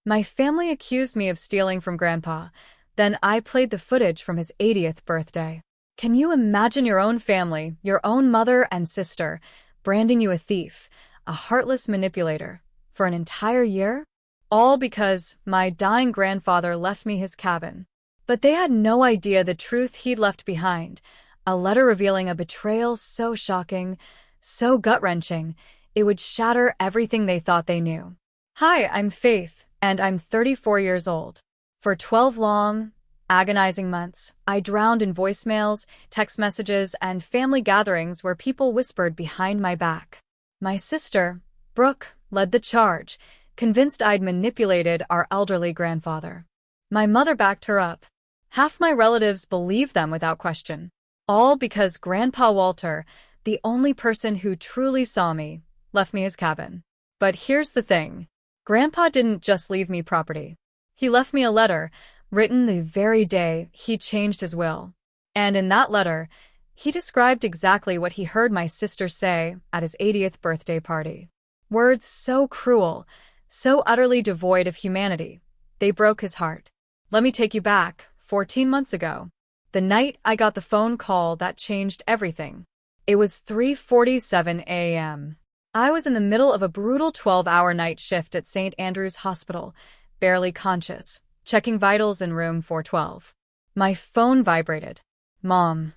My family accused me of stealing from Grandpa. Then I played the footage from his 80th birthday. Can you imagine your own family, your own mother and sister, branding you a thief, a heartless manipulator, for an entire year? All because my dying grandfather left me his cabin. But they had no idea the truth he'd left behind. A letter revealing a betrayal so shocking, so gut-wrenching, it would shatter everything they thought they knew. Hi, I'm Faith, and I'm 34 years old. For 12 long, agonizing months, I drowned in voicemails, text messages, and family gatherings where people whispered behind my back. My sister, Brooke, led the charge, convinced I'd manipulated our elderly grandfather. My mother backed her up. Half my relatives believed them without question. All because Grandpa Walter, the only person who truly saw me, left me his cabin. But here's the thing. Grandpa didn't just leave me property. He left me a letter, written the very day he changed his will. And in that letter, he described exactly what he heard my sister say at his 80th birthday party. Words so cruel, so utterly devoid of humanity. They broke his heart. Let me take you back, 14 months ago. The night I got the phone call that changed everything. It was 3:47 a.m. I was in the middle of a brutal 12-hour night shift at St. Andrew's Hospital, barely conscious, checking vitals in room 412. My phone vibrated. Mom.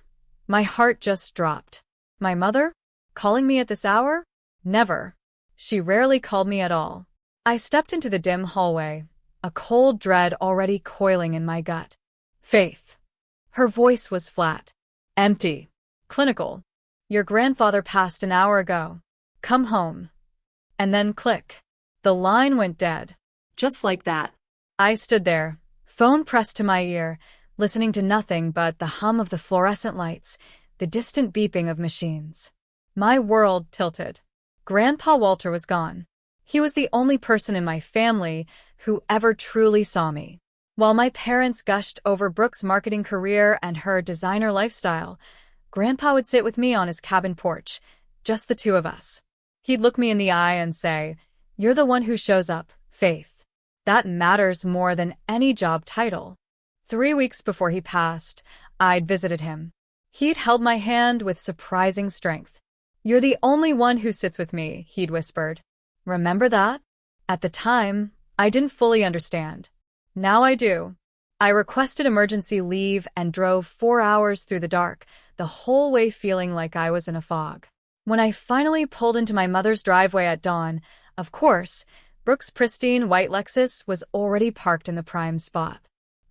My heart just dropped. My mother? Calling me at this hour? Never. She rarely called me at all. I stepped into the dim hallway, a cold dread already coiling in my gut. Faith. Her voice was flat. Empty. Clinical. Your grandfather passed an hour ago. Come home. And then click. The line went dead. Just like that. I stood there, phone pressed to my ear, listening to nothing but the hum of the fluorescent lights, the distant beeping of machines. My world tilted. Grandpa Walter was gone. He was the only person in my family who ever truly saw me. While my parents gushed over Brooke's marketing career and her designer lifestyle, Grandpa would sit with me on his cabin porch, just the two of us. He'd look me in the eye and say, "You're the one who shows up, Faith. That matters more than any job title." 3 weeks before he passed, I'd visited him. He'd held my hand with surprising strength. "You're the only one who sits with me," he'd whispered. Remember that? At the time, I didn't fully understand. Now I do. I requested emergency leave and drove 4 hours through the dark, the whole way feeling like I was in a fog. When I finally pulled into my mother's driveway at dawn, of course, Brooke's pristine white Lexus was already parked in the prime spot.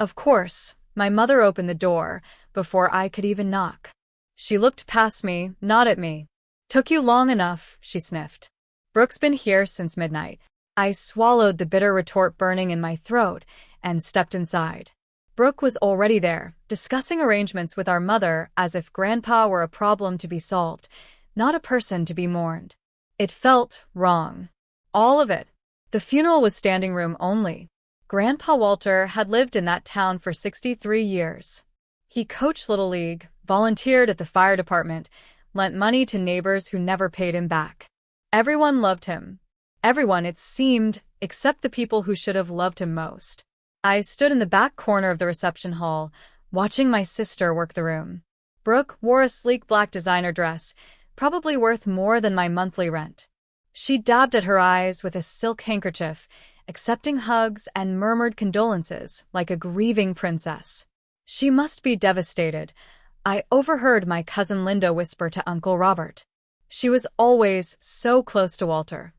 Of course, my mother opened the door before I could even knock. She looked past me, not at me. "Took you long enough," she sniffed. "Brooke's been here since midnight." I swallowed the bitter retort burning in my throat and stepped inside. Brooke was already there, discussing arrangements with our mother as if Grandpa were a problem to be solved, not a person to be mourned. It felt wrong. All of it. The funeral was standing room only. Grandpa Walter had lived in that town for 63 years. He coached Little League, volunteered at the fire department, lent money to neighbors who never paid him back. Everyone loved him. Everyone, it seemed, except the people who should have loved him most. I stood in the back corner of the reception hall, watching my sister work the room. Brooke wore a sleek black designer dress, probably worth more than my monthly rent. She dabbed at her eyes with a silk handkerchief, accepting hugs and murmured condolences like a grieving princess. She must be devastated. I overheard my cousin Linda whisper to Uncle Robert. She was always so close to Walter.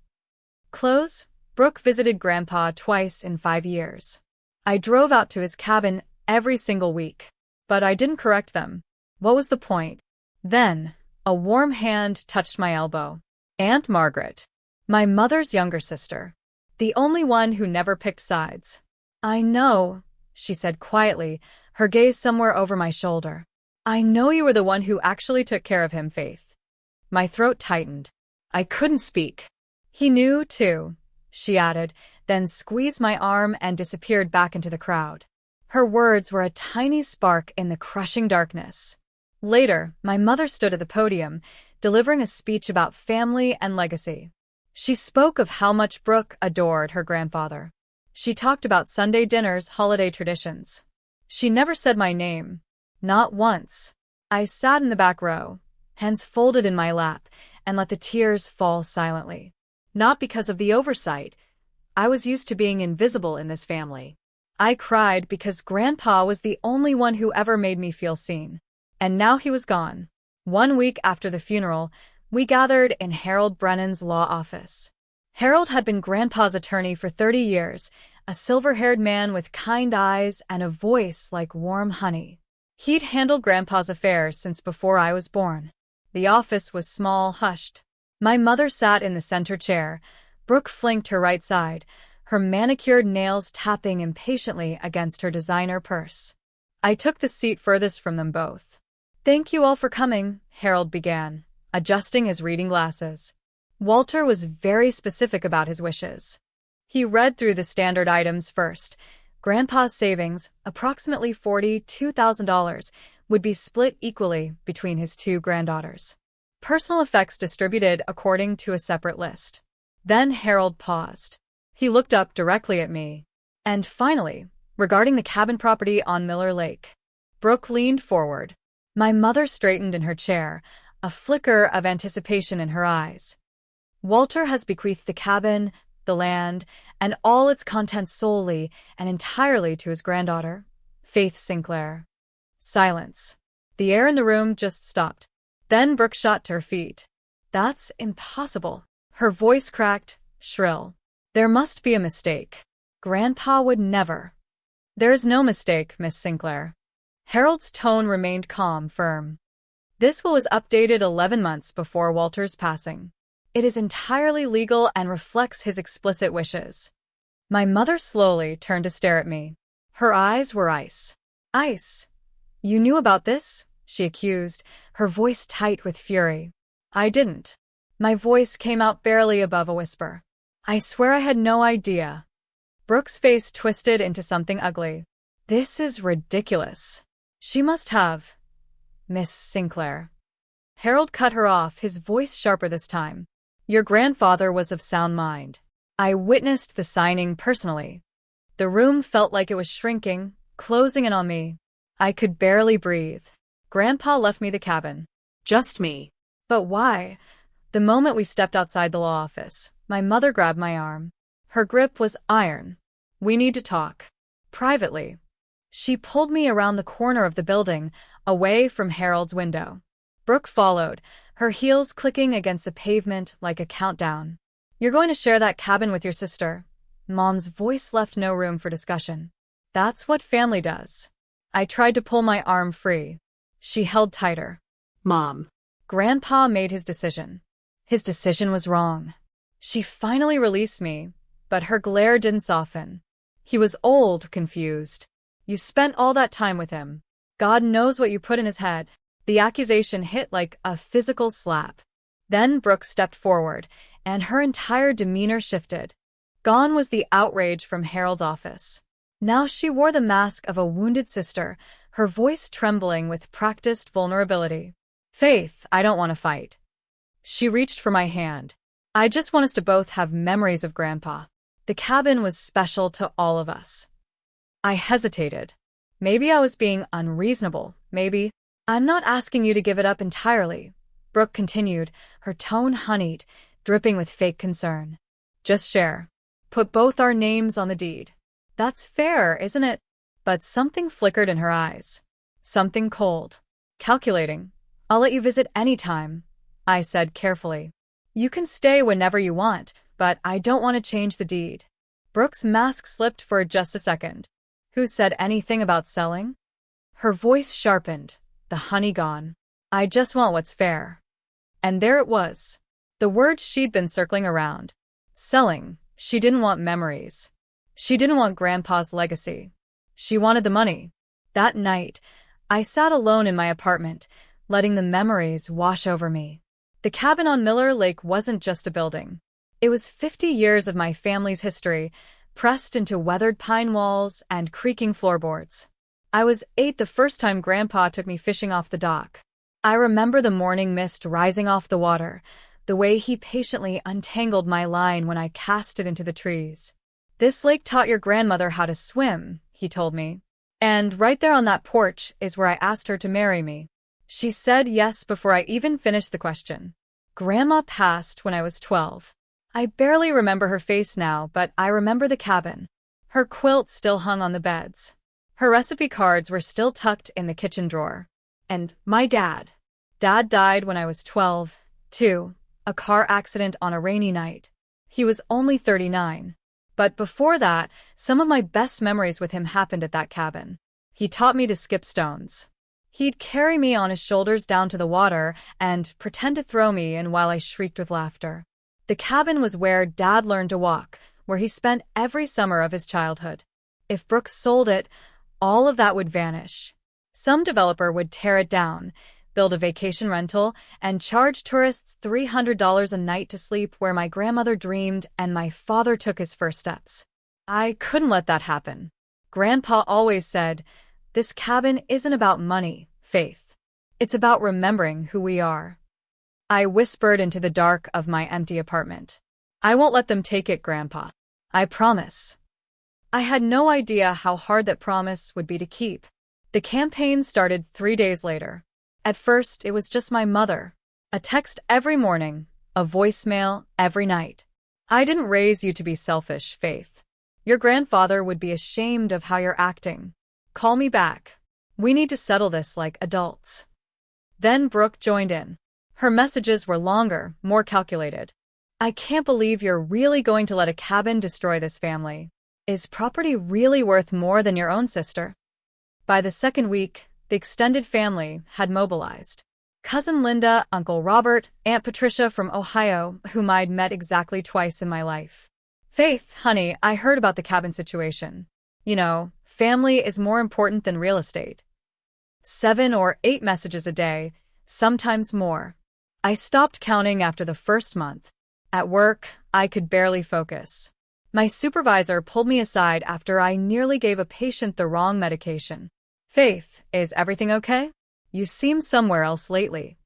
Close? Brooke visited Grandpa twice in 5 years. I drove out to his cabin every single week. But I didn't correct them. What was the point? Then, a warm hand touched my elbow. Aunt Margaret. My mother's younger sister. The only one who never picked sides. "I know," she said quietly, her gaze somewhere over my shoulder. "I know you were the one who actually took care of him, Faith." My throat tightened. I couldn't speak. "He knew, too," she added, then squeezed my arm and disappeared back into the crowd. Her words were a tiny spark in the crushing darkness. Later, my mother stood at the podium, delivering a speech about family and legacy. She spoke of how much Brooke adored her grandfather. She talked about Sunday dinners, holiday traditions. She never said my name. Not once. I sat in the back row, hands folded in my lap, and let the tears fall silently. Not because of the oversight. I was used to being invisible in this family. I cried because Grandpa was the only one who ever made me feel seen. And now he was gone. 1 week after the funeral, we gathered in Harold Brennan's law office. Harold had been Grandpa's attorney for 30 years, a silver-haired man with kind eyes and a voice like warm honey. He'd handled Grandpa's affairs since before I was born. The office was small, hushed. My mother sat in the center chair. Brooke flanked her right side, her manicured nails tapping impatiently against her designer purse. I took the seat furthest from them both. "Thank you all for coming," Harold began, adjusting his reading glasses. Walter was very specific about his wishes. He read through the standard items first. Grandpa's savings, approximately $42,000, would be split equally between his 2 granddaughters. Personal effects distributed according to a separate list. Then Harold paused. He looked up directly at me. And finally, regarding the cabin property on Miller Lake. Brooke leaned forward. My mother straightened in her chair, a flicker of anticipation in her eyes. Walter has bequeathed the cabin, the land, and all its contents solely and entirely to his granddaughter, Faith Sinclair. Silence. The air in the room just stopped. Then Brooke shot to her feet. "That's impossible." Her voice cracked, shrill. "There must be a mistake. Grandpa would never." "There is no mistake, Miss Sinclair." Harold's tone remained calm, firm. "This will was updated 11 months before Walter's passing. It is entirely legal and reflects his explicit wishes." My mother slowly turned to stare at me. Her eyes were ice. "Ice? You knew about this?" she accused, her voice tight with fury. "I didn't." My voice came out barely above a whisper. "I swear I had no idea." Brooke's face twisted into something ugly. "This is ridiculous. She must have. Miss Sinclair." Harold cut her off, his voice sharper this time. "Your grandfather was of sound mind. I witnessed the signing personally." The room felt like it was shrinking, closing in on me. I could barely breathe. Grandpa left me the cabin. Just me. But why? The moment we stepped outside the law office, my mother grabbed my arm. Her grip was iron. "We need to talk. Privately." She pulled me around the corner of the building, away from Harold's window. Brooke followed, her heels clicking against the pavement like a countdown. "You're going to share that cabin with your sister." Mom's voice left no room for discussion. "That's what family does." I tried to pull my arm free. She held tighter. "Mom." Grandpa made his decision. His decision was wrong. She finally released me, but her glare didn't soften. "He was old, confused. You spent all that time with him. God knows what you put in his head." The accusation hit like a physical slap. Then Brooke stepped forward, and her entire demeanor shifted. Gone was the outrage from Harold's office. Now she wore the mask of a wounded sister, her voice trembling with practiced vulnerability. "Faith, I don't want to fight." She reached for my hand. "I just want us to both have memories of Grandpa. The cabin was special to all of us." I hesitated. Maybe I was being unreasonable, maybe. "I'm not asking you to give it up entirely," Brooke continued, her tone honeyed, dripping with fake concern. "Just share. Put both our names on the deed." "That's fair, isn't it?" But something flickered in her eyes. Something cold. Calculating. "I'll let you visit anytime," I said carefully. "You can stay whenever you want, but I don't want to change the deed." Brooke's mask slipped for just a second. "Who said anything about selling?" Her voice sharpened, the honey gone. "I just want what's fair." And there it was. The word she'd been circling around. Selling. She didn't want memories. She didn't want Grandpa's legacy. She wanted the money. That night, I sat alone in my apartment, letting the memories wash over me. The cabin on Miller Lake wasn't just a building. It was 50 years of my family's history, pressed into weathered pine walls and creaking floorboards. I was 8 the first time Grandpa took me fishing off the dock. I remember the morning mist rising off the water, the way he patiently untangled my line when I cast it into the trees. "This lake taught your grandmother how to swim," he told me. "And right there on that porch is where I asked her to marry me." She said yes before I even finished the question. Grandma passed when I was 12. I barely remember her face now, but I remember the cabin. Her quilt still hung on the beds. Her recipe cards were still tucked in the kitchen drawer. And my dad. Dad died when I was 12, too. A car accident on a rainy night. He was only 39. But before that, some of my best memories with him happened at that cabin. He taught me to skip stones. He'd carry me on his shoulders down to the water and pretend to throw me in while I shrieked with laughter. The cabin was where Dad learned to walk, where he spent every summer of his childhood. If Brooks sold it, all of that would vanish. Some developer would tear it down, build a vacation rental, and charge tourists $300 a night to sleep where my grandmother dreamed and my father took his first steps. I couldn't let that happen. Grandpa always said, "This cabin isn't about money, Faith. It's about remembering who we are." I whispered into the dark of my empty apartment. "I won't let them take it, Grandpa. I promise." I had no idea how hard that promise would be to keep. The campaign started 3 days later. At first, it was just my mother. A text every morning, a voicemail every night. "I didn't raise you to be selfish, Faith. Your grandfather would be ashamed of how you're acting. Call me back. We need to settle this like adults." Then Brooke joined in. Her messages were longer, more calculated. "I can't believe you're really going to let a cabin destroy this family. Is property really worth more than your own sister?" By the second week, the extended family had mobilized. Cousin Linda, Uncle Robert, Aunt Patricia from Ohio, whom I'd met exactly twice in my life. "Faith, honey, I heard about the cabin situation. You know, family is more important than real estate." 7 or 8 messages a day, sometimes more. I stopped counting after the first month. At work, I could barely focus. My supervisor pulled me aside after I nearly gave a patient the wrong medication. "Faith, is everything okay? You seem somewhere else lately."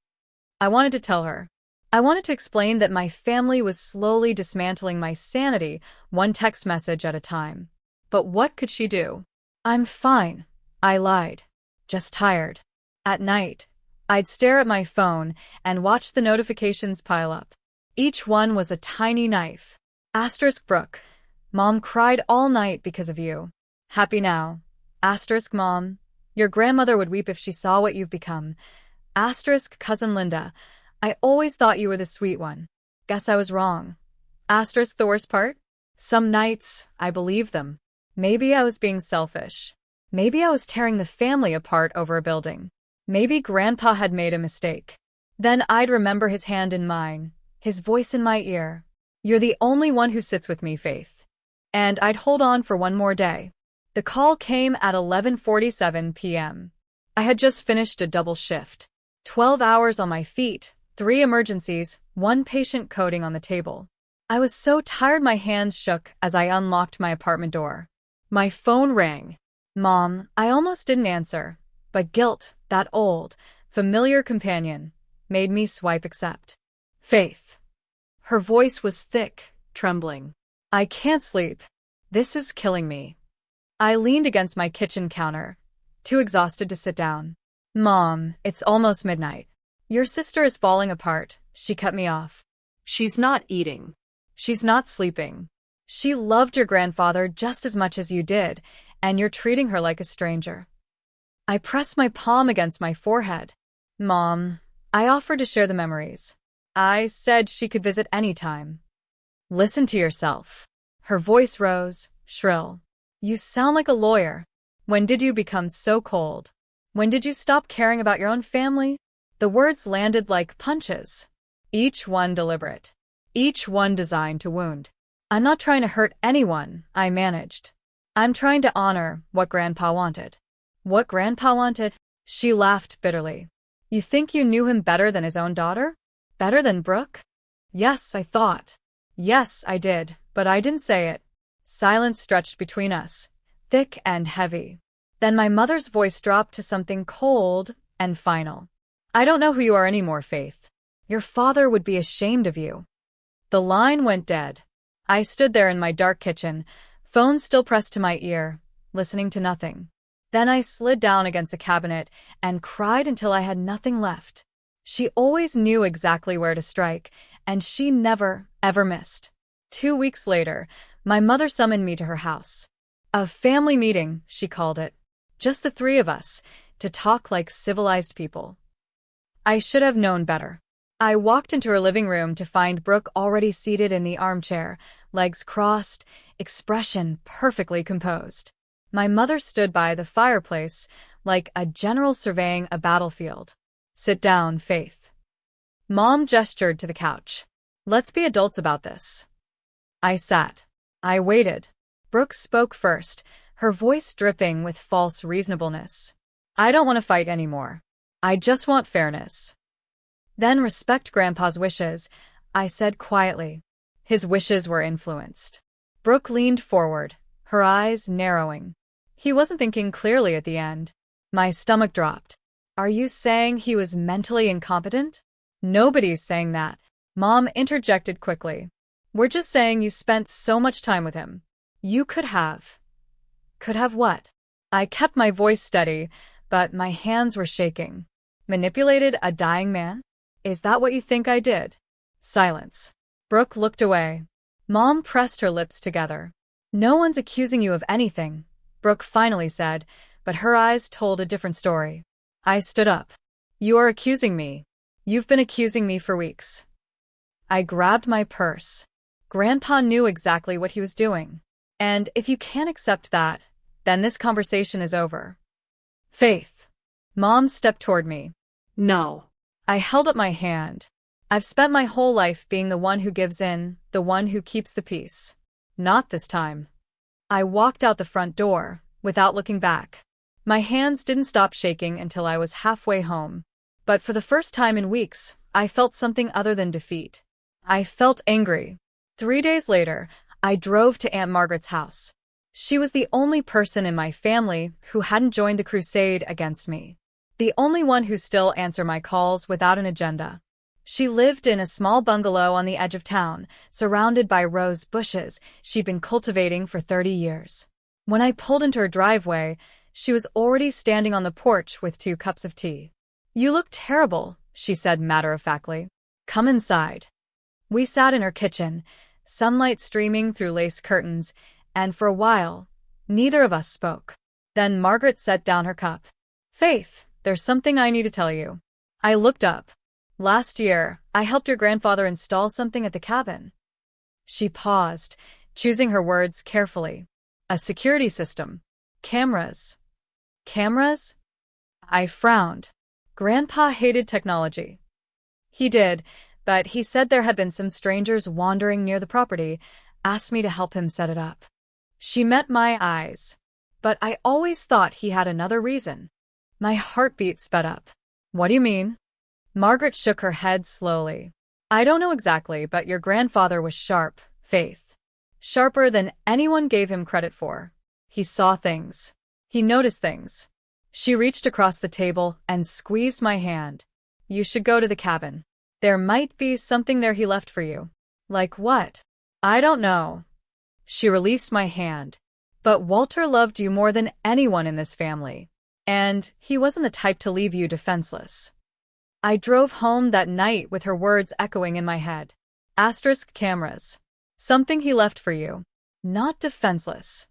I wanted to tell her. I wanted to explain that my family was slowly dismantling my sanity, one text message at a time. But what could she do? "I'm fine," I lied. "Just tired." At night, I'd stare at my phone and watch the notifications pile up. Each one was a tiny knife. Asterisk Brooke. "Mom cried all night because of you. Happy now." Asterisk Mom. "Your grandmother would weep if she saw what you've become." Asterisk Cousin Linda. "I always thought you were the sweet one. Guess I was wrong." Asterisk the worst part? Some nights, I believed them. Maybe I was being selfish. Maybe I was tearing the family apart over a building. Maybe Grandpa had made a mistake. Then I'd remember his hand in mine, his voice in my ear. "You're the only one who sits with me, Faith." And I'd hold on for one more day. The call came at 11:47 p.m. I had just finished a double shift. 12 hours on my feet, 3 emergencies, 1 patient coding on the table. I was so tired my hands shook as I unlocked my apartment door. My phone rang. Mom, I almost didn't answer, but guilt, that old, familiar companion, made me swipe accept. "Faith." Her voice was thick, trembling. "I can't sleep. This is killing me." I leaned against my kitchen counter, too exhausted to sit down. "Mom, it's almost midnight. Your sister is falling apart," she cut me off. "She's not eating. "She's not sleeping. She loved your grandfather just as much as you did, and you're treating her like a stranger." I pressed my palm against my forehead. "Mom," I offered to share the memories. I said she could visit any time. "Listen to yourself." Her voice rose, shrill. "You sound like a lawyer. When did you become so cold? When did you stop caring about your own family?" The words landed like punches. Each one deliberate. Each one designed to wound. "I'm not trying to hurt anyone," I managed. "I'm trying to honor what Grandpa wanted." "What Grandpa wanted?" She laughed bitterly. "You think you knew him better than his own daughter? Better than Brooke?" Yes, I thought. Yes, I did, but I didn't say it. Silence stretched between us, thick and heavy. Then my mother's voice dropped to something cold and final. "I don't know who you are anymore, Faith. Your father would be ashamed of you." The line went dead. I stood there in my dark kitchen, Phone still pressed to my ear, listening to nothing. Then I slid down against the cabinet and cried until I had nothing left. She always knew exactly where to strike, and she never, ever missed. 2 weeks later, my mother summoned me to her house. A family meeting, she called it. Just the three of us, to talk like civilized people. I should have known better. I walked into her living room to find Brooke already seated in the armchair, legs crossed, expression perfectly composed. My mother stood by the fireplace like a general surveying a battlefield. "Sit down, Faith." Mom gestured to the couch. "Let's be adults about this." I sat. I waited. Brooke spoke first, her voice dripping with false reasonableness. "I don't want to fight anymore. I just want fairness." "Then respect Grandpa's wishes," I said quietly. His wishes were influenced. Brooke leaned forward, her eyes narrowing. He wasn't thinking clearly at the end. My stomach dropped. "Are you saying he was mentally incompetent?" "Nobody's saying that," Mom interjected quickly. "We're just saying you spent so much time with him. You could have." Could have what? I kept my voice steady, but my hands were shaking. "Manipulated a dying man? Is that what you think I did?" Silence. Brooke looked away. Mom pressed her lips together. "No one's accusing you of anything," Brooke finally said, but her eyes told a different story. I stood up. "You are accusing me. You've been accusing me for weeks." I grabbed my purse. Grandpa knew exactly what he was doing. And if you can't accept that, then this conversation is over. "Faith." Mom stepped toward me. No. I held up my hand. "I've spent my whole life being the one who gives in, the one who keeps the peace. Not this time." I walked out the front door, without looking back. My hands didn't stop shaking until I was halfway home. But for the first time in weeks, I felt something other than defeat. I felt angry. 3 days later, I drove to Aunt Margaret's house. She was the only person in my family who hadn't joined the crusade against me. The only one who still answered my calls without an agenda. She lived in a small bungalow on the edge of town, surrounded by rose bushes she'd been cultivating for 30 years. When I pulled into her driveway, she was already standing on the porch with 2 cups of tea. "You look terrible," she said matter-of-factly. "Come inside." We sat in her kitchen, sunlight streaming through lace curtains, and for a while, neither of us spoke. Then Margaret set down her cup. "Faith, there's something I need to tell you." I looked up. "Last year, I helped your grandfather install something at the cabin." She paused, choosing her words carefully. "A security system. Cameras." "Cameras?" I frowned. Grandpa hated technology. He did, but he said there had been some strangers wandering near the property, asked me to help him set it up. She met my eyes. But I always thought he had another reason. My heartbeat sped up. "What do you mean?" Margaret shook her head slowly. "I don't know exactly, but your grandfather was sharp, Faith. Sharper than anyone gave him credit for. He saw things. He noticed things." She reached across the table and squeezed my hand. "You should go to the cabin. There might be something there he left for you." "Like what?" "I don't know." She released my hand. "But Walter loved you more than anyone in this family. And he wasn't the type to leave you defenseless." I drove home that night with her words echoing in my head. Asterisk cameras. Something he left for you. Not defenseless.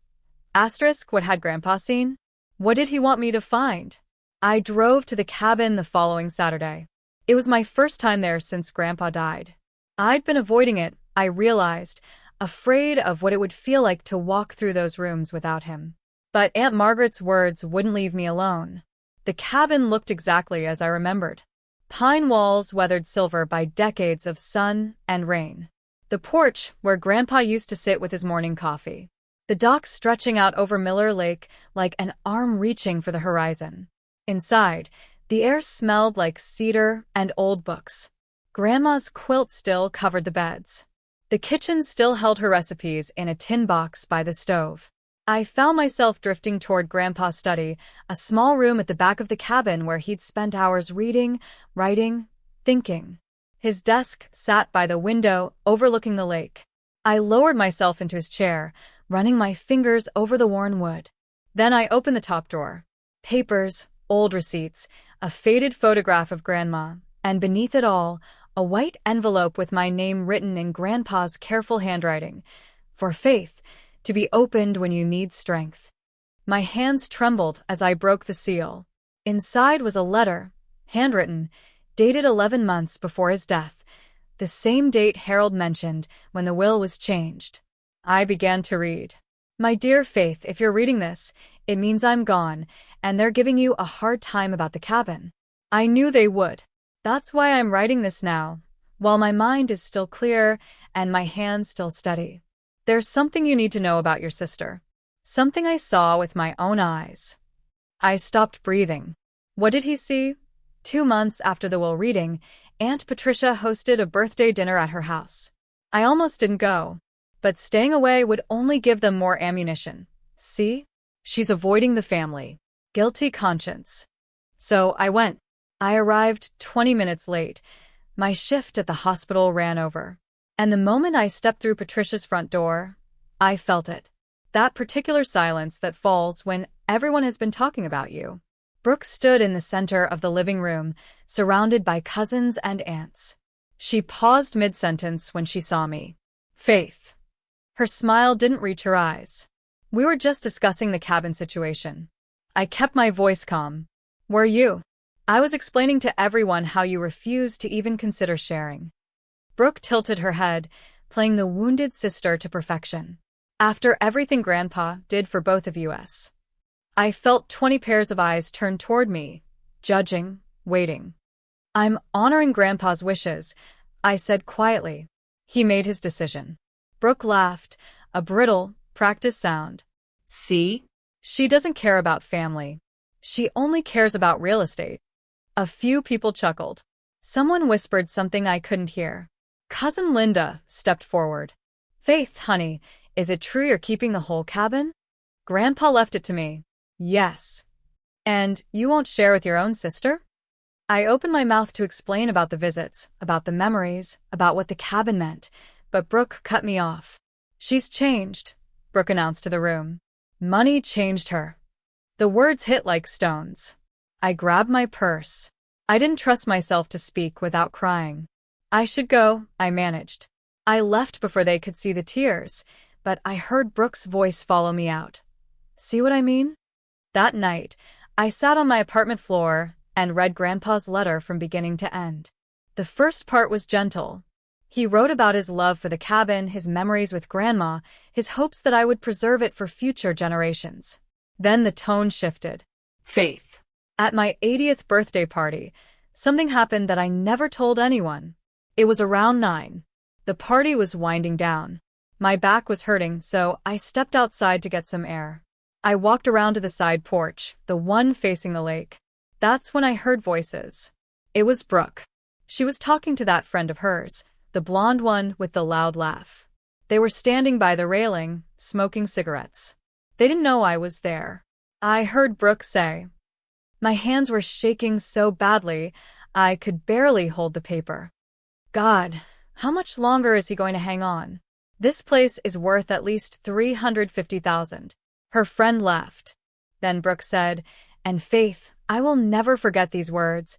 Asterisk what had Grandpa seen? What did he want me to find? I drove to the cabin the following Saturday. It was my first time there since Grandpa died. I'd been avoiding it, I realized, afraid of what it would feel like to walk through those rooms without him. But Aunt Margaret's words wouldn't leave me alone. The cabin looked exactly as I remembered. Pine walls weathered silver by decades of sun and rain. The porch, where Grandpa used to sit with his morning coffee. The dock stretching out over Miller Lake like an arm reaching for the horizon. Inside, the air smelled like cedar and old books. Grandma's quilt still covered the beds. The kitchen still held her recipes in a tin box by the stove. I found myself drifting toward Grandpa's study, a small room at the back of the cabin where he'd spent hours reading, writing, thinking. His desk sat by the window, overlooking the lake. I lowered myself into his chair, running my fingers over the worn wood. Then I opened the top drawer. Papers, old receipts, a faded photograph of Grandma, and beneath it all, a white envelope with my name written in Grandpa's careful handwriting. For Faith, to be opened when you need strength. My hands trembled as I broke the seal. Inside was a letter, handwritten, dated 11 months before his death, the same date Harold mentioned when the will was changed. I began to read. My dear Faith, if you're reading this, it means I'm gone, and they're giving you a hard time about the cabin. I knew they would. That's why I'm writing this now, while my mind is still clear and my hands still steady. There's something you need to know about your sister. Something I saw with my own eyes. I stopped breathing. What did he see? 2 months after the will reading, Aunt Patricia hosted a birthday dinner at her house. I almost didn't go, but staying away would only give them more ammunition. See? She's avoiding the family. Guilty conscience. So I went. I arrived 20 minutes late. My shift at the hospital ran over. And the moment I stepped through Patricia's front door, I felt it. That particular silence that falls when everyone has been talking about you. Brooke stood in the center of the living room, surrounded by cousins and aunts. She paused mid-sentence when she saw me. Faith. Her smile didn't reach her eyes. We were just discussing the cabin situation. I kept my voice calm. Were you? I was explaining to everyone how you refused to even consider sharing. Brooke tilted her head, playing the wounded sister to perfection. After everything Grandpa did for both of us. I felt 20 pairs of eyes turn toward me, judging, waiting. I'm honoring Grandpa's wishes, I said quietly. He made his decision. Brooke laughed, a brittle, practiced sound. See? She doesn't care about family. She only cares about real estate. A few people chuckled. Someone whispered something I couldn't hear. Cousin Linda stepped forward. Faith, honey, is it true you're keeping the whole cabin? Grandpa left it to me. Yes. And you won't share with your own sister? I opened my mouth to explain about the visits, about the memories, about what the cabin meant, but Brooke cut me off. She's changed, Brooke announced to the room. Money changed her. The words hit like stones. I grabbed my purse. I didn't trust myself to speak without crying. I should go, I managed. I left before they could see the tears, but I heard Brooke's voice follow me out. See what I mean? That night, I sat on my apartment floor and read Grandpa's letter from beginning to end. The first part was gentle. He wrote about his love for the cabin, his memories with Grandma, his hopes that I would preserve it for future generations. Then the tone shifted. Faith. At my 80th birthday party, something happened that I never told anyone. It was around 9. The party was winding down. My back was hurting, so I stepped outside to get some air. I walked around to the side porch, the one facing the lake. That's when I heard voices. It was Brooke. She was talking to that friend of hers, the blonde one with the loud laugh. They were standing by the railing, smoking cigarettes. They didn't know I was there. I heard Brooke say. My hands were shaking so badly, I could barely hold the paper. God, how much longer is he going to hang on? This place is worth at least $350,000. Her friend laughed. Then Brooke said, and Faith, I will never forget these words.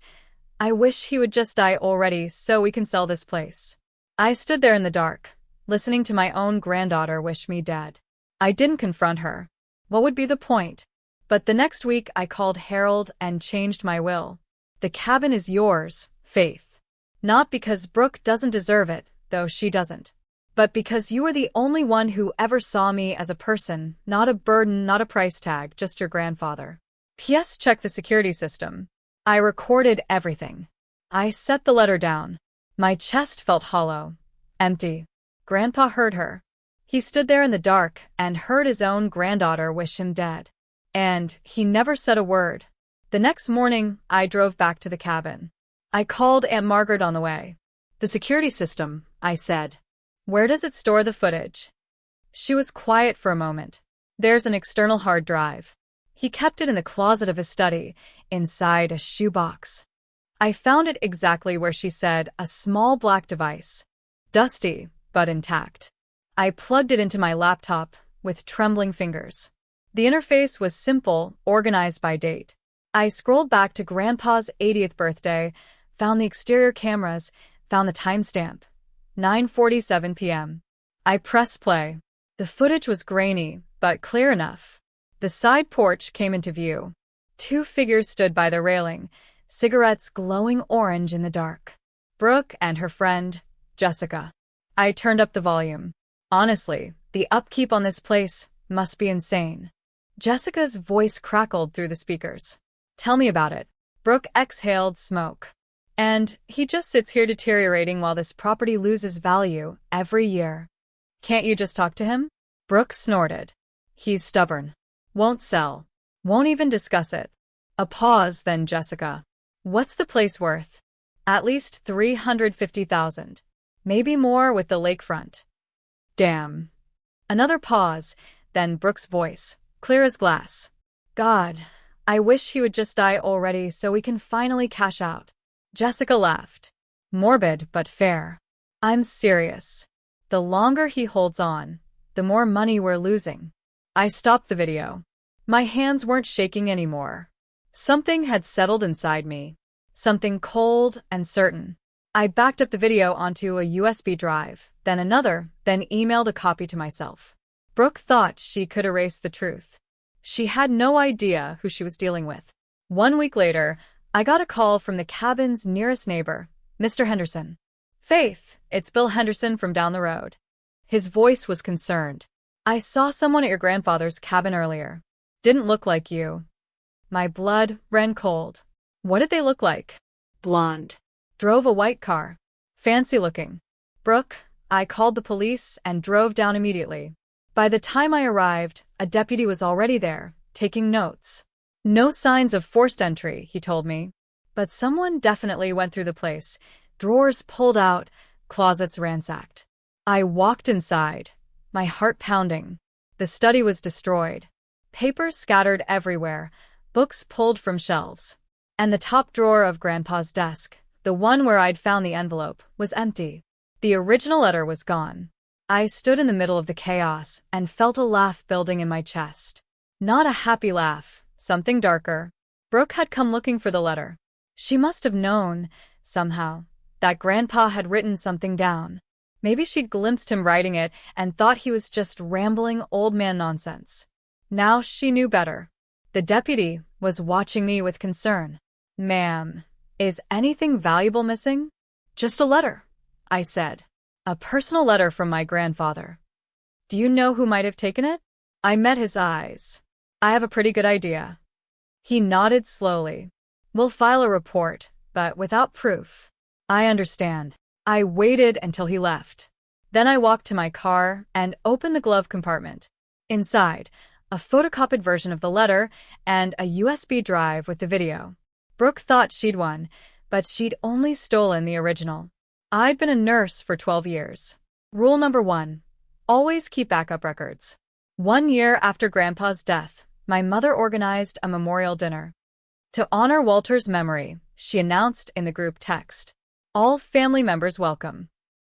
I wish he would just die already so we can sell this place. I stood there in the dark, listening to my own granddaughter wish me dead. I didn't confront her. What would be the point? But the next week I called Harold and changed my will. The cabin is yours, Faith. Not because Brooke doesn't deserve it, though she doesn't. But because you are the only one who ever saw me as a person, not a burden, not a price tag, just your grandfather. P.S. Check the security system. I recorded everything. I set the letter down. My chest felt hollow, empty. Grandpa heard her. He stood there in the dark and heard his own granddaughter wish him dead. And he never said a word. The next morning, I drove back to the cabin. I called Aunt Margaret on the way. The security system, I said. Where does it store the footage? She was quiet for a moment. There's an external hard drive. He kept it in the closet of his study, inside a shoebox. I found it exactly where she said, a small black device. Dusty, but intact. I plugged it into my laptop, with trembling fingers. The interface was simple, organized by date. I scrolled back to Grandpa's 80th birthday, found the exterior cameras, found the timestamp. 9:47 p.m. I pressed play. The footage was grainy, but clear enough. The side porch came into view. Two figures stood by the railing, cigarettes glowing orange in the dark. Brooke and her friend, Jessica. I turned up the volume. Honestly, the upkeep on this place must be insane. Jessica's voice crackled through the speakers. Tell me about it. Brooke exhaled smoke. And he just sits here deteriorating while this property loses value every year. Can't you just talk to him? Brooke snorted. He's stubborn. Won't sell. Won't even discuss it. A pause, then Jessica. What's the place worth? At least $350,000. Maybe more with the lakefront. Damn. Another pause, then Brooke's voice, clear as glass. God, I wish he would just die already so we can finally cash out. Jessica laughed. Morbid but fair. I'm serious. The longer he holds on, the more money we're losing. I stopped the video. My hands weren't shaking anymore. Something had settled inside me. Something cold and certain. I backed up the video onto a USB drive, then another, then emailed a copy to myself. Brooke thought she could erase the truth. She had no idea who she was dealing with. 1 week later, I got a call from the cabin's nearest neighbor, Mr. Henderson. Faith, it's Bill Henderson from down the road. His voice was concerned. I saw someone at your grandfather's cabin earlier. Didn't look like you. My blood ran cold. What did they look like? Blonde. Drove a white car. Fancy looking. Brooke, I called the police and drove down immediately. By the time I arrived, a deputy was already there, taking notes. No signs of forced entry, he told me. But someone definitely went through the place. Drawers pulled out, closets ransacked. I walked inside, my heart pounding. The study was destroyed. Papers scattered everywhere, books pulled from shelves. And the top drawer of Grandpa's desk, the one where I'd found the envelope, was empty. The original letter was gone. I stood in the middle of the chaos and felt a laugh building in my chest. Not a happy laugh, something darker. Brooke had come looking for the letter. She must have known, somehow, that Grandpa had written something down. Maybe she'd glimpsed him writing it and thought he was just rambling old man nonsense. Now she knew better. The deputy was watching me with concern. Ma'am, is anything valuable missing? Just a letter, I said. A personal letter from my grandfather. Do you know who might have taken it? I met his eyes. I have a pretty good idea. He nodded slowly. We'll file a report, but without proof. I understand. I waited until he left. Then I walked to my car and opened the glove compartment. Inside, a photocopied version of the letter and a USB drive with the video. Brooke thought she'd won, but she'd only stolen the original. I'd been a nurse for 12 years. Rule number 1. Always keep backup records. 1 year after Grandpa's death, my mother organized a memorial dinner. To honor Walter's memory, she announced in the group text, all family members welcome.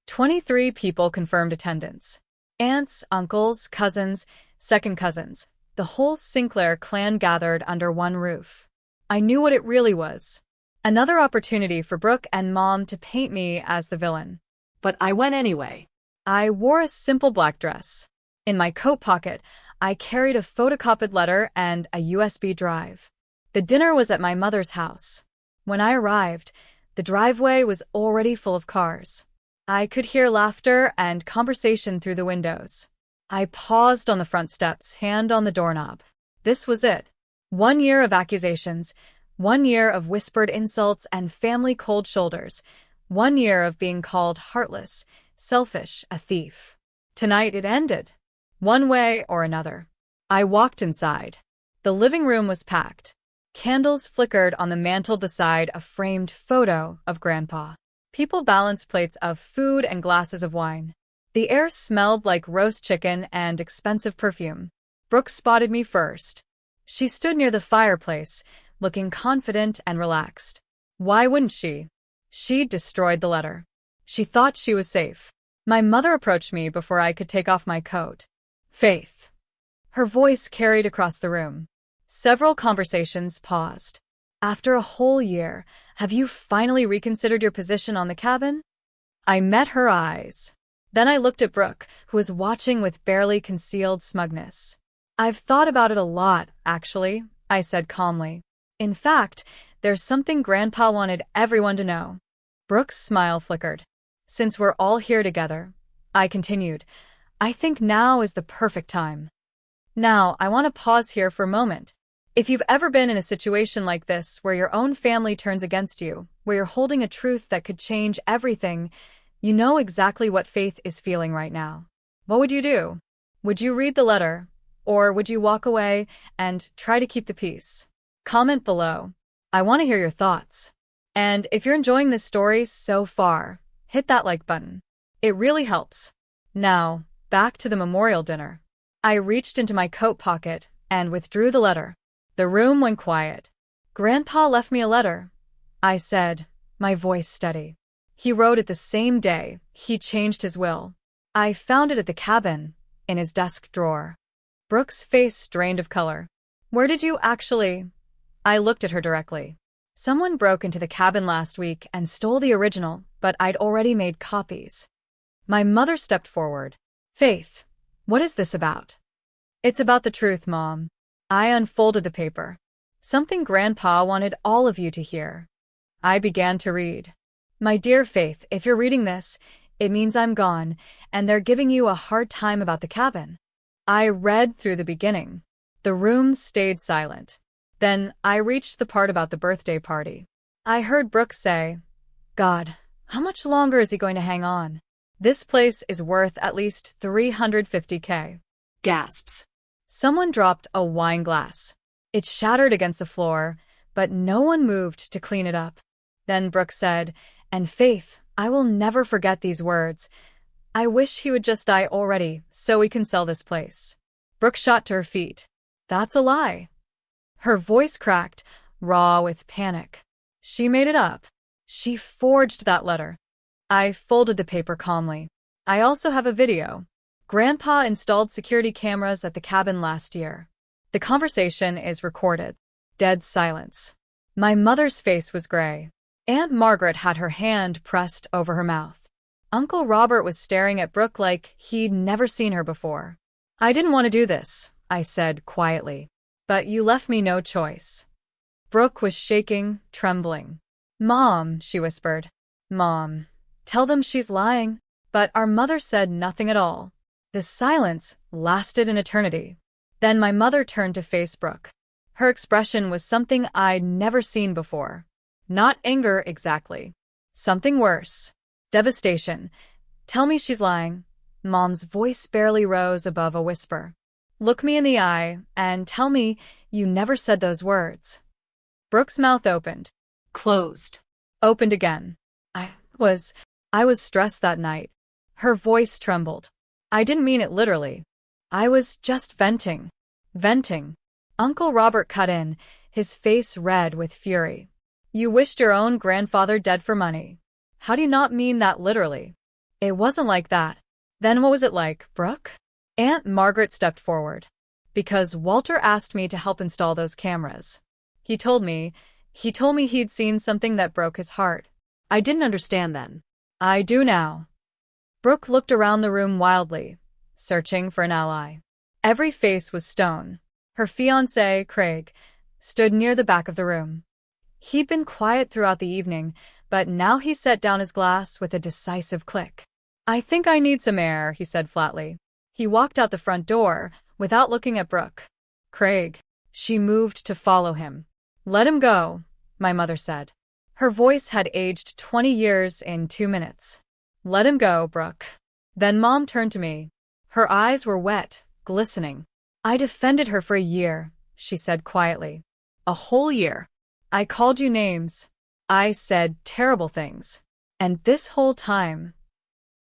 23 people confirmed attendance. Aunts, uncles, cousins, second cousins. The whole Sinclair clan gathered under one roof. I knew what it really was. Another opportunity for Brooke and Mom to paint me as the villain. But I went anyway. I wore a simple black dress. In my coat pocket, I carried a photocopied letter and a USB drive. The dinner was at my mother's house. When I arrived, the driveway was already full of cars. I could hear laughter and conversation through the windows. I paused on the front steps, hand on the doorknob. This was it. 1 year of accusations, 1 year of whispered insults and family cold shoulders, 1 year of being called heartless, selfish, a thief. Tonight it ended. One way or another. I walked inside. The living room was packed. Candles flickered on the mantel beside a framed photo of Grandpa. People balanced plates of food and glasses of wine. The air smelled like roast chicken and expensive perfume. Brooke spotted me first. She stood near the fireplace, looking confident and relaxed. Why wouldn't she? She'd destroyed the letter. She thought she was safe. My mother approached me before I could take off my coat. Faith, Her voice carried across the room. Several conversations paused. After a whole year, have you finally reconsidered your position on the cabin? I met her eyes. Then I looked at Brooke, who was watching with barely concealed smugness. I've thought about it a lot, actually, I said calmly. In fact, there's something Grandpa wanted everyone to know. Brooke's smile flickered. Since we're all here together, I continued, I think now is the perfect time. Now, I want to pause here for a moment. If you've ever been in a situation like this where your own family turns against you, where you're holding a truth that could change everything, you know exactly what Faith is feeling right now. What would you do? Would you read the letter? Or would you walk away and try to keep the peace? Comment below. I want to hear your thoughts. And if you're enjoying this story so far, hit that like button. It really helps. Now, back to the memorial dinner. I reached into my coat pocket and withdrew the letter. The room went quiet. Grandpa left me a letter, I said, my voice steady. He wrote it the same day he changed his will. I found it at the cabin, in his desk drawer. Brooke's face drained of color. Where did you actually? I looked at her directly. Someone broke into the cabin last week and stole the original, but I'd already made copies. My mother stepped forward. Faith, what is this about? It's about the truth, Mom. I unfolded the paper. Something Grandpa wanted all of you to hear. I began to read. My dear Faith, if you're reading this, it means I'm gone, and they're giving you a hard time about the cabin. I read through the beginning. The room stayed silent. Then I reached the part about the birthday party. I heard Brooke say, God, how much longer is he going to hang on? This place is worth at least $350K. Gasps. Someone dropped a wine glass. It shattered against the floor, but no one moved to clean it up. Then Brooke said, and Faith, I will never forget these words. I wish he would just die already so we can sell this place. Brooke shot to her feet. That's a lie. Her voice cracked, raw with panic. She made it up. She forged that letter. I folded the paper calmly. I also have a video. Grandpa installed security cameras at the cabin last year. The conversation is recorded. Dead silence. My mother's face was gray. Aunt Margaret had her hand pressed over her mouth. Uncle Robert was staring at Brooke like he'd never seen her before. I didn't want to do this, I said quietly. But you left me no choice. Brooke was shaking, trembling. Mom, she whispered. Mom, tell them she's lying. But our mother said nothing at all. The silence lasted an eternity. Then my mother turned to face Brooke. Her expression was something I'd never seen before. Not anger exactly. Something worse. Devastation. Tell me she's lying. Mom's voice barely rose above a whisper. Look me in the eye and tell me you never said those words. Brooke's mouth opened. Closed. Opened again. I was stressed that night. Her voice trembled. I didn't mean it literally. I was just venting. Venting. Uncle Robert cut in, his face red with fury. You wished your own grandfather dead for money. How do you not mean that literally? It wasn't like that. Then what was it like, Brooke? Aunt Margaret stepped forward. Because Walter asked me to help install those cameras. He told me he'd seen something that broke his heart. I didn't understand then. I do now. Brooke looked around the room wildly, searching for an ally. Every face was stone. Her fiancé, Craig, stood near the back of the room. He'd been quiet throughout the evening, but now he set down his glass with a decisive click. I think I need some air, he said flatly. He walked out the front door, without looking at Brooke. Craig. She moved to follow him. Let him go, my mother said. Her voice had aged 20 years in 2 minutes. Let him go, Brooke. Then Mom turned to me. Her eyes were wet, glistening. I defended her for a year, she said quietly. A whole year. I called you names. I said terrible things. And this whole time...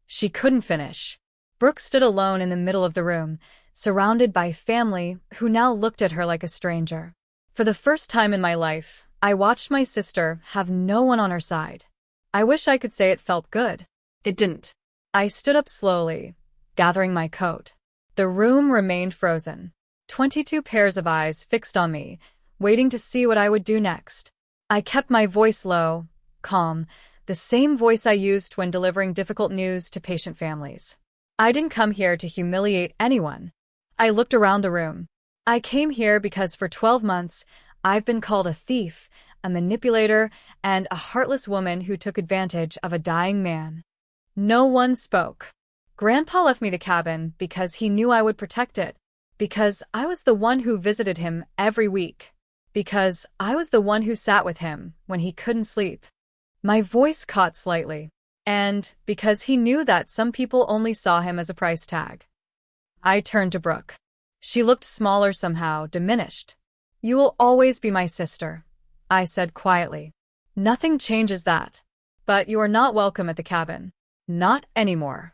She couldn't finish. Brooke stood alone in the middle of the room, surrounded by family who now looked at her like a stranger. For the first time in my life, I watched my sister have no one on her side. I wish I could say it felt good. It didn't. I stood up slowly, gathering my coat. The room remained frozen. 22 pairs of eyes fixed on me, waiting to see what I would do next. I kept my voice low, calm, the same voice I used when delivering difficult news to patient families. I didn't come here to humiliate anyone. I looked around the room. I came here because for 12 months, I've been called a thief, a manipulator, and a heartless woman who took advantage of a dying man. No one spoke. Grandpa left me the cabin because he knew I would protect it, because I was the one who visited him every week, because I was the one who sat with him when he couldn't sleep. My voice caught slightly, and because he knew that some people only saw him as a price tag. I turned to Brooke. She looked smaller somehow, diminished. "You will always be my sister," I said quietly. "Nothing changes that. But you are not welcome at the cabin. Not anymore."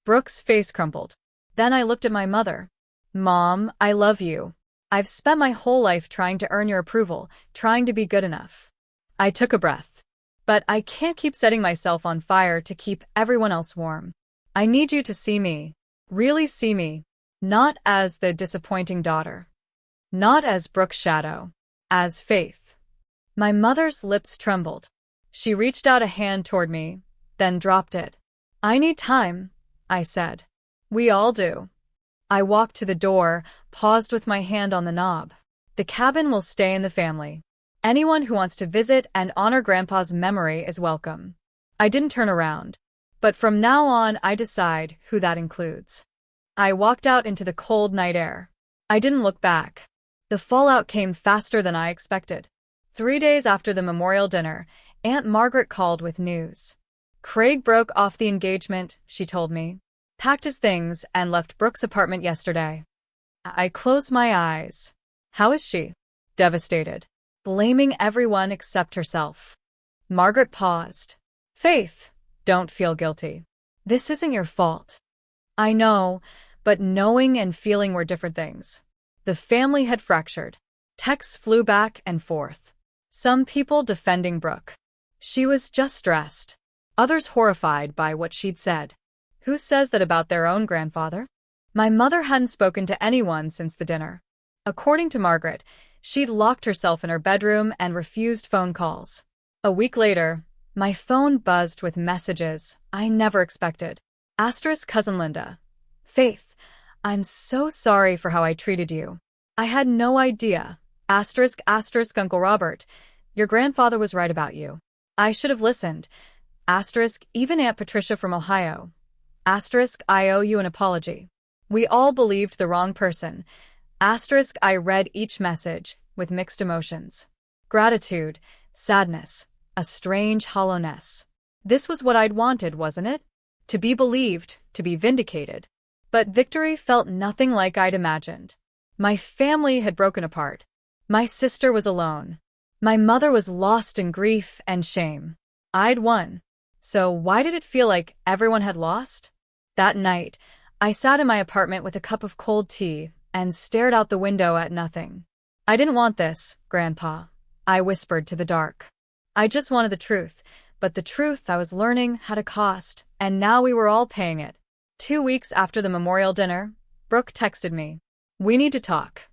Brooke's face crumpled. Then I looked at my mother. "Mom, I love you. I've spent my whole life trying to earn your approval, trying to be good enough." I took a breath. "But I can't keep setting myself on fire to keep everyone else warm. I need you to see me, really see me, not as the disappointing daughter. Not as Brooke's shadow. As Faith." My mother's lips trembled. She reached out a hand toward me, then dropped it. "I need time," I said. "We all do." I walked to the door, paused with my hand on the knob. "The cabin will stay in the family. Anyone who wants to visit and honor Grandpa's memory is welcome." I didn't turn around. But from now on, I decide who that includes. I walked out into the cold night air. I didn't look back. The fallout came faster than I expected. 3 days after the memorial dinner, Aunt Margaret called with news. "Craig broke off the engagement," she told me. "Packed his things and left Brooke's apartment yesterday." I closed my eyes. "How is she?" "Devastated. Blaming everyone except herself." Margaret paused. "Faith, don't feel guilty. This isn't your fault." "I know, but knowing and feeling were different things." The family had fractured. Texts flew back and forth. Some people defending Brooke. She was just stressed. Others horrified by what she'd said. Who says that about their own grandfather? My mother hadn't spoken to anyone since the dinner. According to Margaret, she'd locked herself in her bedroom and refused phone calls. A week later, my phone buzzed with messages I never expected. * Cousin Linda. "Faith, I'm so sorry for how I treated you. I had no idea. *** Uncle Robert. Your grandfather was right about you. I should have listened. * Even Aunt Patricia from Ohio. * I owe you an apology. We all believed the wrong person. * I read each message with mixed emotions. Gratitude, sadness, a strange hollowness. This was what I'd wanted, wasn't it? To be believed, to be vindicated. But victory felt nothing like I'd imagined. My family had broken apart. My sister was alone. My mother was lost in grief and shame. I'd won. So why did it feel like everyone had lost? That night, I sat in my apartment with a cup of cold tea and stared out the window at nothing. "I didn't want this, Grandpa," I whispered to the dark. "I just wanted the truth, but the truth I was learning had a cost, and now we were all paying it." 2 weeks after the memorial dinner, Brooke texted me. "We need to talk."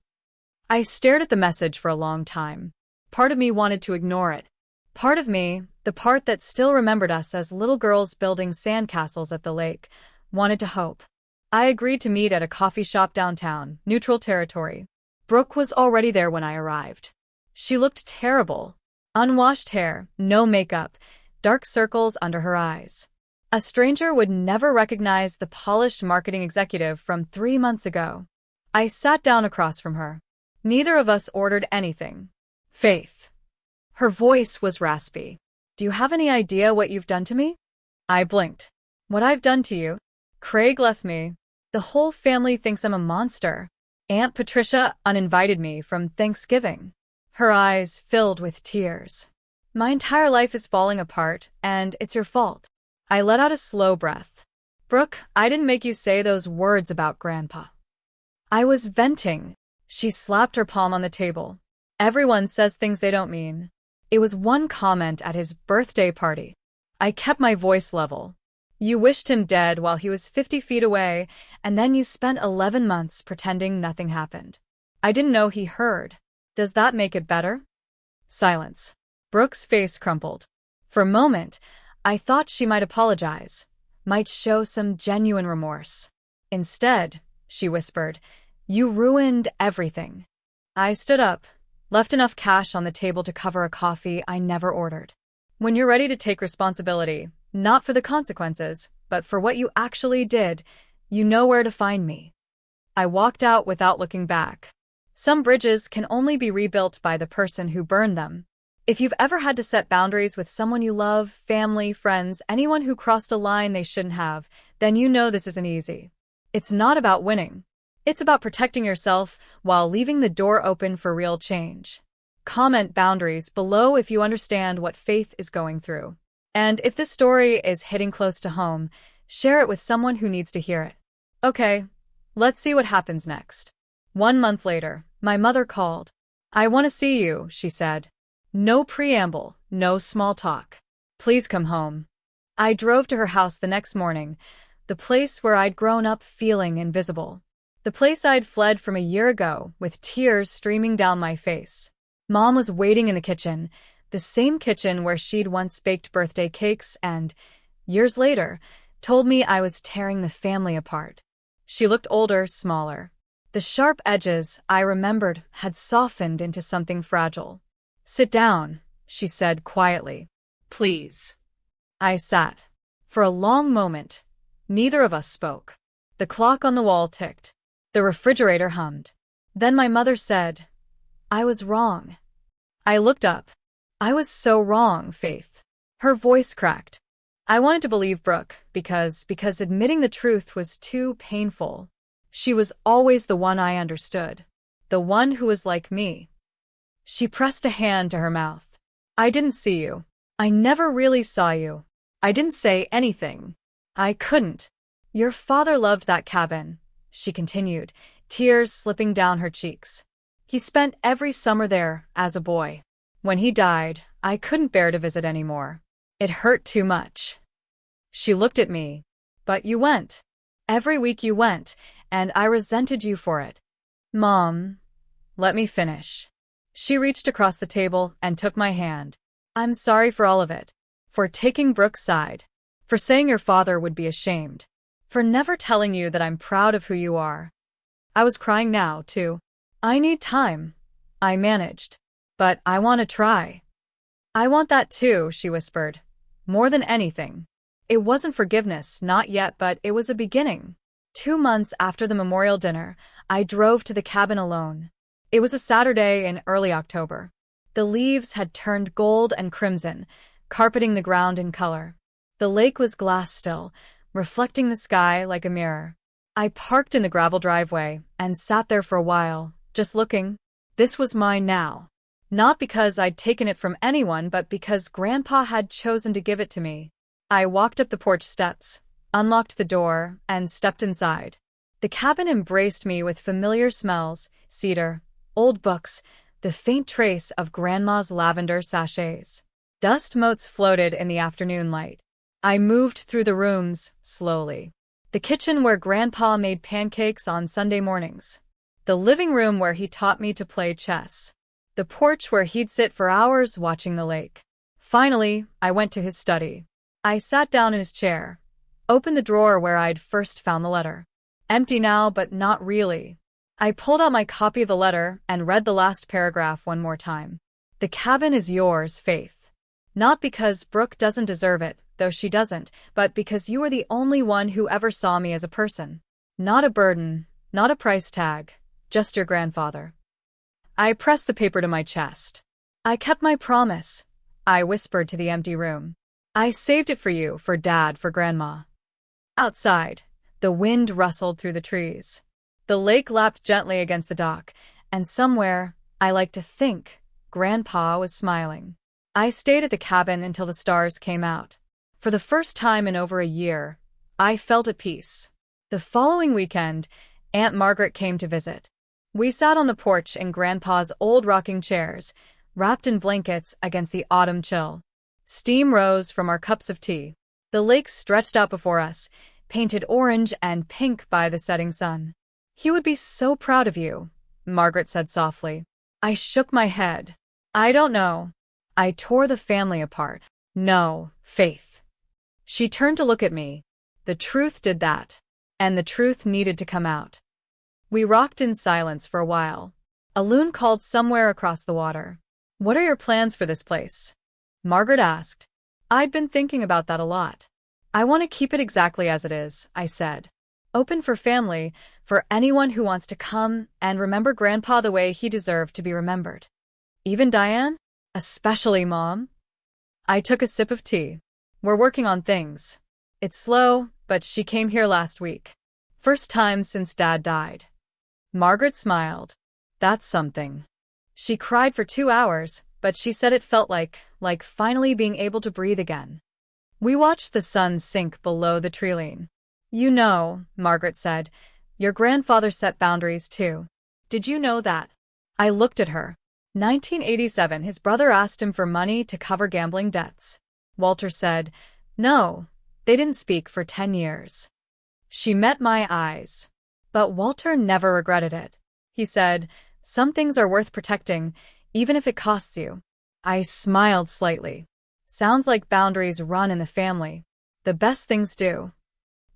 I stared at the message for a long time. Part of me wanted to ignore it. Part of me, the part that still remembered us as little girls building sandcastles at the lake, wanted to hope. I agreed to meet at a coffee shop downtown, neutral territory. Brooke was already there when I arrived. She looked terrible. Unwashed hair, no makeup, dark circles under her eyes. A stranger would never recognize the polished marketing executive from 3 months ago. I sat down across from her. Neither of us ordered anything. "Faith." Her voice was raspy. "Do you have any idea what you've done to me?" I blinked. "What I've done to you?" "Craig left me. The whole family thinks I'm a monster. Aunt Patricia uninvited me from Thanksgiving." Her eyes filled with tears. "My entire life is falling apart, and it's your fault." I let out a slow breath. "Brooke, I didn't make you say those words about Grandpa." I was venting. She slapped her palm on the table. "Everyone says things they don't mean. It was one comment at his birthday party." I kept my voice level. "You wished him dead while he was 50 feet away, and then you spent 11 months pretending nothing happened. I didn't know he heard. Does that make it better? Silence. Brooke's face crumpled. For a moment, I thought she might apologize, might show some genuine remorse. Instead, she whispered, "You ruined everything." I stood up, left enough cash on the table to cover a coffee I never ordered. When you're ready to take responsibility, not for the consequences, but for what you actually did, you know where to find me. I walked out without looking back. Some bridges can only be rebuilt by the person who burned them. If you've ever had to set boundaries with someone you love, family, friends, anyone who crossed a line they shouldn't have, then you know this isn't easy. It's not about winning. It's about protecting yourself while leaving the door open for real change. Comment boundaries below if you understand what Faith is going through. And if this story is hitting close to home, share it with someone who needs to hear it. Okay, let's see what happens next. 1 month later, my mother called. "I want to see you," she said. No preamble, no small talk. "Please come home." I drove to her house the next morning, the place where I'd grown up feeling invisible. The place I'd fled from a year ago, with tears streaming down my face. Mom was waiting in the kitchen, the same kitchen where she'd once baked birthday cakes and, years later, told me I was tearing the family apart. She looked older, smaller. The sharp edges, I remembered, had softened into something fragile. "Sit down," she said quietly. Please. I sat. For a long moment, neither of us spoke. The clock on the wall ticked. The refrigerator hummed. Then my mother said, "I was wrong." I looked up. "I was so wrong, Faith." Her voice cracked. I wanted to believe Brooke because admitting the truth was too painful. She was always the one I understood. The one who was like me. She pressed a hand to her mouth. "I didn't see you. I never really saw you. I didn't say anything. I couldn't. Your father loved that cabin," she continued, tears slipping down her cheeks. "He spent every summer there as a boy. When he died, I couldn't bear to visit anymore. It hurt too much." She looked at me. "But you went. Every week you went, and I resented you for it." "Mom, let me finish." She reached across the table and took my hand. "I'm sorry for all of it. For taking Brooke's side. For saying your father would be ashamed. For never telling you that I'm proud of who you are." I was crying now, too. "I need time," I managed. "But I want to try." "I want that too," she whispered. "More than anything." It wasn't forgiveness, not yet, but it was a beginning. 2 months after the memorial dinner, I drove to the cabin alone. It was a Saturday in early October. The leaves had turned gold and crimson, carpeting the ground in color. The lake was glass still, reflecting the sky like a mirror. I parked in the gravel driveway and sat there for a while, just looking. This was mine now. Not because I'd taken it from anyone, but because Grandpa had chosen to give it to me. I walked up the porch steps, unlocked the door, and stepped inside. The cabin embraced me with familiar smells, cedar, old books, the faint trace of Grandma's lavender sachets. Dust motes floated in the afternoon light. I moved through the rooms, slowly. The kitchen where Grandpa made pancakes on Sunday mornings. The living room where he taught me to play chess. The porch where he'd sit for hours watching the lake. Finally, I went to his study. I sat down in his chair, opened the drawer where I'd first found the letter. Empty now, but not really. I pulled out my copy of the letter and read the last paragraph one more time. "The cabin is yours, Faith. Not because Brooke doesn't deserve it, though she doesn't, but because you are the only one who ever saw me as a person. Not a burden, not a price tag, just your grandfather." I pressed the paper to my chest. "I kept my promise," I whispered to the empty room. "I saved it for you, for Dad, for Grandma." Outside, the wind rustled through the trees. The lake lapped gently against the dock, and somewhere, I like to think, Grandpa was smiling. I stayed at the cabin until the stars came out. For the first time in over a year, I felt at peace. The following weekend, Aunt Margaret came to visit. We sat on the porch in Grandpa's old rocking chairs, wrapped in blankets against the autumn chill. Steam rose from our cups of tea. The lake stretched out before us, painted orange and pink by the setting sun. "He would be so proud of you," Margaret said softly. I shook my head. I don't know. I tore the family apart. No, Faith. She turned to look at me. The truth did that. And the truth needed to come out. We rocked in silence for a while. A loon called somewhere across the water. What are your plans for this place? Margaret asked. I'd been thinking about that a lot. I want to keep it exactly as it is, I said. Open for family, for anyone who wants to come and remember Grandpa the way he deserved to be remembered. Even Diane? Especially Mom? I took a sip of tea. We're working on things. It's slow, but she came here last week. First time since Dad died. Margaret smiled. That's something. She cried for 2 hours, but she said it felt like finally being able to breathe again. We watched the sun sink below the treeline. You know, Margaret said, your grandfather set boundaries too. Did you know that? I looked at her. 1987, his brother asked him for money to cover gambling debts. Walter said, no, they didn't speak for 10 years. She met my eyes. But Walter never regretted it. He said, some things are worth protecting, even if it costs you. I smiled slightly. Sounds like boundaries run in the family. The best things do.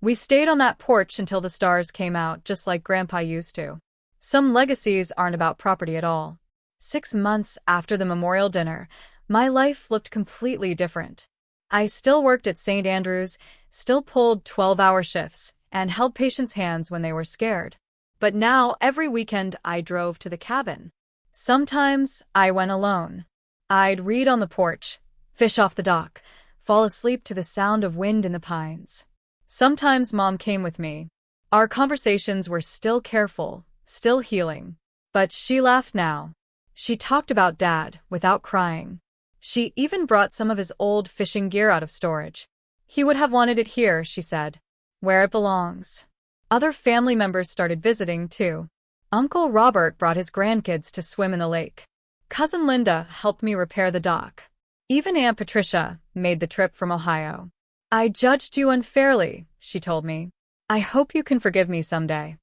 We stayed on that porch until the stars came out, just like Grandpa used to. Some legacies aren't about property at all. 6 months after the memorial dinner, my life looked completely different. I still worked at St. Andrews, still pulled 12-hour shifts, and held patients' hands when they were scared. But now, every weekend, I drove to the cabin. Sometimes, I went alone. I'd read on the porch, fish off the dock, fall asleep to the sound of wind in the pines. Sometimes Mom came with me. Our conversations were still careful, still healing. But she laughed now. She talked about Dad without crying. She even brought some of his old fishing gear out of storage. He would have wanted it here, she said, where it belongs. Other family members started visiting, too. Uncle Robert brought his grandkids to swim in the lake. Cousin Linda helped me repair the dock. Even Aunt Patricia made the trip from Ohio. I judged you unfairly, she told me. I hope you can forgive me someday.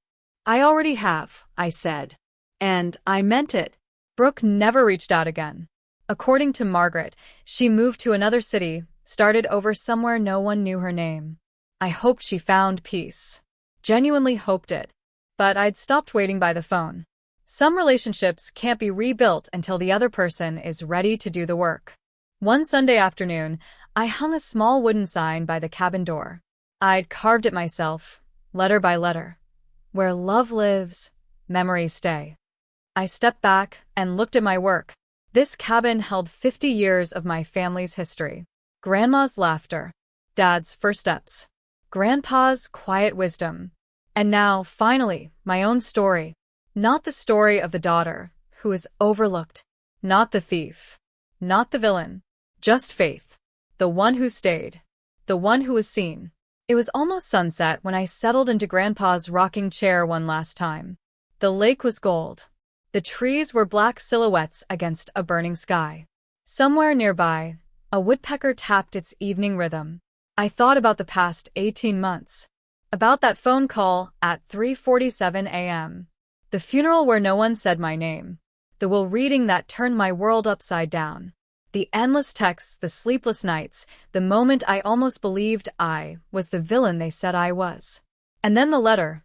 I already have, I said. And I meant it. Brooke never reached out again. According to Margaret, she moved to another city, started over somewhere no one knew her name. I hoped she found peace. Genuinely hoped it. But I'd stopped waiting by the phone. Some relationships can't be rebuilt until the other person is ready to do the work. One Sunday afternoon, I hung a small wooden sign by the cabin door. I'd carved it myself, letter by letter. Where love lives, memories stay. I stepped back and looked at my work. This cabin held 50 years of my family's history. Grandma's laughter. Dad's first steps. Grandpa's quiet wisdom. And now, finally, my own story. Not the story of the daughter, who is overlooked. Not the thief. Not the villain. Just Faith. The one who stayed. The one who was seen. It was almost sunset when I settled into Grandpa's rocking chair one last time. The lake was gold. The trees were black silhouettes against a burning sky. Somewhere nearby, a woodpecker tapped its evening rhythm. I thought about the past 18 months. About that phone call at 3:47 a.m. The funeral where no one said my name. The will reading that turned my world upside down. The endless texts, the sleepless nights, the moment I almost believed I was the villain they said I was. And then the letter.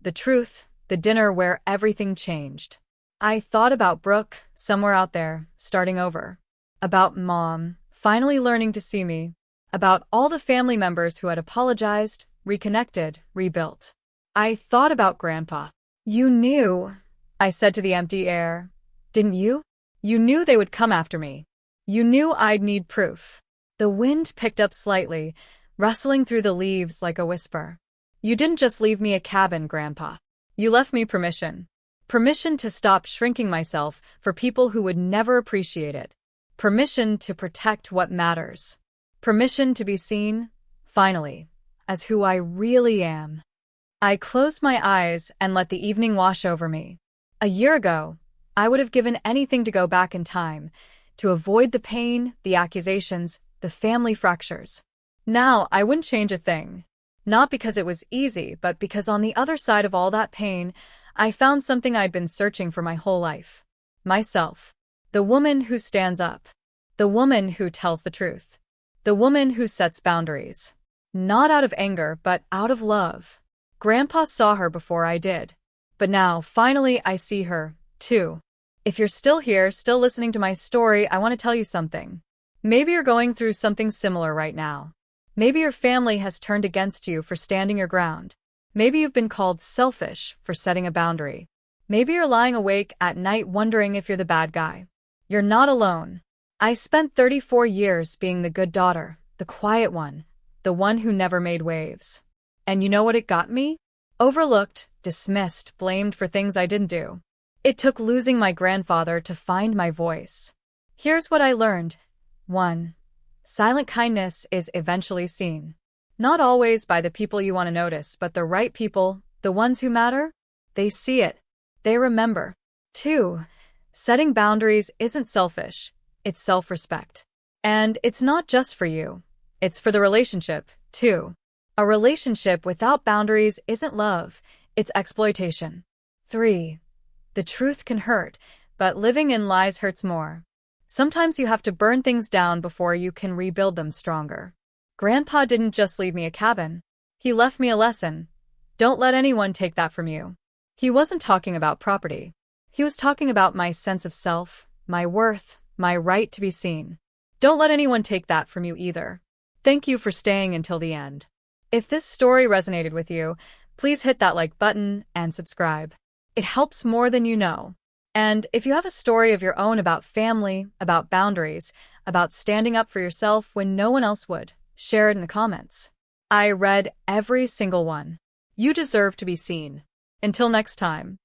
The truth, the dinner where everything changed. I thought about Brooke, somewhere out there, starting over. About Mom, finally learning to see me. About all the family members who had apologized, reconnected, rebuilt. I thought about Grandpa. You knew, I said to the empty air. Didn't you? You knew they would come after me. You knew I'd need proof. The wind picked up slightly, rustling through the leaves like a whisper. You didn't just leave me a cabin, Grandpa. You left me permission. Permission to stop shrinking myself for people who would never appreciate it. Permission to protect what matters. Permission to be seen, finally, as who I really am. I closed my eyes and let the evening wash over me. A year ago, I would have given anything to go back in time, to avoid the pain, the accusations, the family fractures. Now, I wouldn't change a thing. Not because it was easy, but because on the other side of all that pain, I found something I'd been searching for my whole life. Myself. The woman who stands up. The woman who tells the truth. The woman who sets boundaries. Not out of anger, but out of love. Grandpa saw her before I did. But now, finally, I see her, too. If you're still here, still listening to my story, I want to tell you something. Maybe you're going through something similar right now. Maybe your family has turned against you for standing your ground. Maybe you've been called selfish for setting a boundary. Maybe you're lying awake at night wondering if you're the bad guy. You're not alone. I spent 34 years being the good daughter, the quiet one, the one who never made waves. And you know what it got me? Overlooked, dismissed, blamed for things I didn't do. It took losing my grandfather to find my voice. Here's what I learned. 1. Silent kindness is eventually seen. Not always by the people you want to notice, but the right people, the ones who matter, they see it. They remember. 2. Setting boundaries isn't selfish. It's self-respect. And it's not just for you. It's for the relationship, too. A relationship without boundaries isn't love. It's exploitation. 3. The truth can hurt, but living in lies hurts more. Sometimes you have to burn things down before you can rebuild them stronger. Grandpa didn't just leave me a cabin. He left me a lesson. Don't let anyone take that from you. He wasn't talking about property. He was talking about my sense of self, my worth, my right to be seen. Don't let anyone take that from you either. Thank you for staying until the end. If this story resonated with you, please hit that like button and subscribe. It helps more than you know. And if you have a story of your own about family, about boundaries, about standing up for yourself when no one else would, share it in the comments. I read every single one. You deserve to be seen. Until next time.